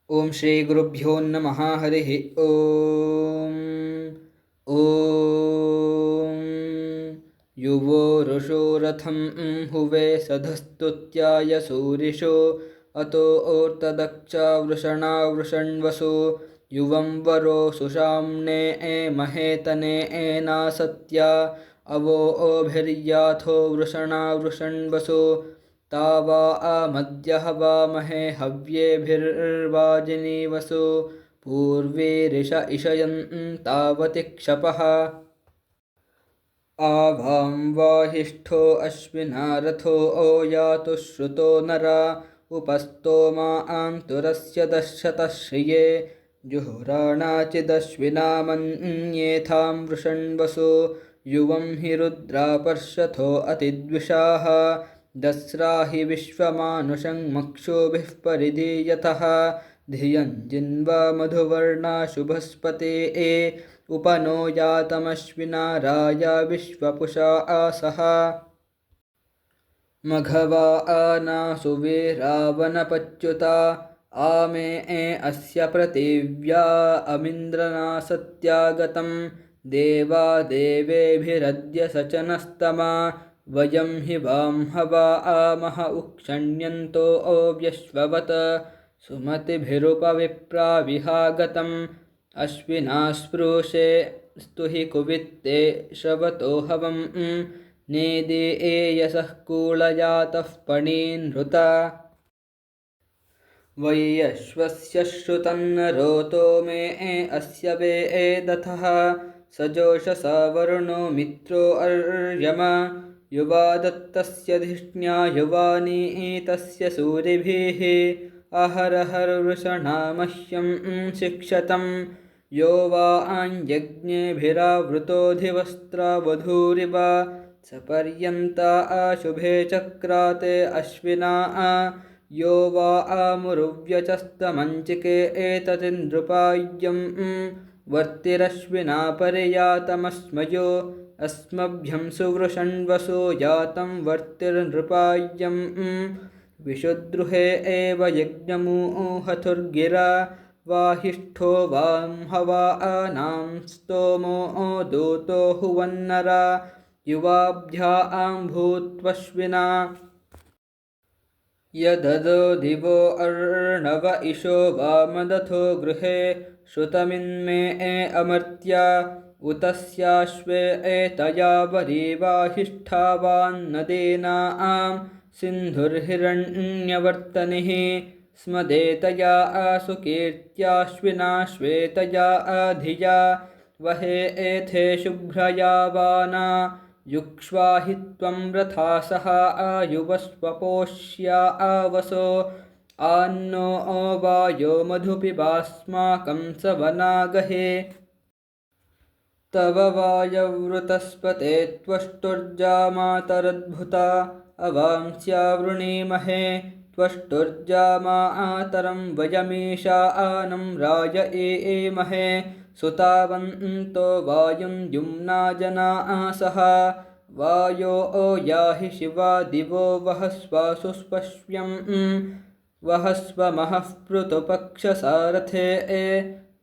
ओम श्री गुरुभ्यो नमः। हरिः ओम। ओम युवो ऋषो रथं हुवे सधस्तुत्याय सूरिषो अतो ओर्तदक्षा वृषणा वृषण्वसु युवं वरो सुषाम्ने महेतने नासत्या अवो ओभिर्याथो वृषणा वृषण्वसु तावा मद्य हवामहे हव्येभिर्वाजिनीवसु पूर्वीरिष इषयन् तावति क्षपः आवां वाहिष्ठो अश्विना रथो यातु श्रुतो नरा उपस्तोमा आन्तुरस्य दशतः श्रिये जुहुराणाचिदश्विना मन्येथां वृषण्वसु युवं हि रुद्रापर्षथो अतिद्विषाः दस्रा हि विश्वमानुषं मक्षोभिः परिदीयतः धियं जिन्वा मधुवर्णा शुभस्पते उपनो यातमश्विना राया विश्वपुषा आसः मघवा आनासुवे रावणपच्युता आमे अस्य पृथिव्या अमिन्द्रनासत्यागतं देवा देवेभिरद्य सचनस्तमा वयं हि वां हवा आमह उक्षण्यन्तो ओव्यश्ववत् सुमतिभिरुपविप्राविहागतम् अश्विना स्पृशे स्तुहि कुवित्ते श्रवतो हवं नेदे एयसः कूलयातः पणीनृता वैयश्वस्य श्रुतन्नरोतो मे अस्य वेदथः सजोषसा वरुणो मित्रो अर्यमा युवा दत्तस्य धिष्ण्या युवानीतस्य सूरिभिः अहरहर्वृषणा मह्यं शिक्षतं यो वा आञ्जज्ञेभिरावृतोऽधिवस्त्रावधूरिव सपर्यन्ता आशुभे चक्राते अश्विना यो वा आमुरुव्यचस्तमञ्चिके एततिन्द्रुपाय्यं वर्तिरश्विना परियातमस्मयो अस्मभ्यं सुवृषण्वसो जातं वर्तिर्नृपाय्यं विशुद्रुहे एव यज्ञमुहथुर्गिरा वाहिष्ठो वां हवा आनां स्तोमो दूतो हुवन्नरा युवाभ्या भूत्वश्विना यददो दिवो अर्णव इषो वामदथो गृहे श्रुतमिन्मे अमर्त्या उतस्याश्वे एतया वरीवाहिष्ठावान्नदेना सिन्धुर्हिरण्यवर्तनिः स्मदेतया आसुकीर्त्याश्विना श्वेतया धिया वहे एथे शुभ्रया वाना युक्ष्वा हि त्वं रथा सह आयुवस्वपोष्या आवसो आन्नो वायो मधुपिबास्माकं सवनागहे तव वायवृतस्पते त्वष्टुर्जामातरद्भुता अवांस्यावृणीमहे त्वष्टुर्जामातरं वयमीशा आनं राय एमहे सुतावन्तो वायुं युम्ना जना आसः वायो याहि शिवा दिवो वहस्वासुस्पश्यं वहस्वमहः पृथुपक्षसारथे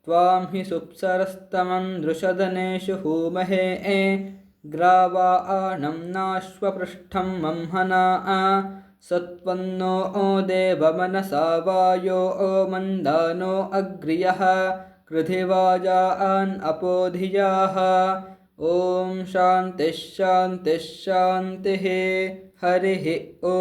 त्वां हि सुप्सरस्तमन्दृशदनेषु हूमहे ग्रावा आनं नाश्वपृष्ठं मंहना सत्वन्नो देवमनसा वायो मन्दानो अग्र्यः कृधिवाजान् अपोधियाः ॐ शान्तिः शान्तिः शान्तिः हरिः ॐ।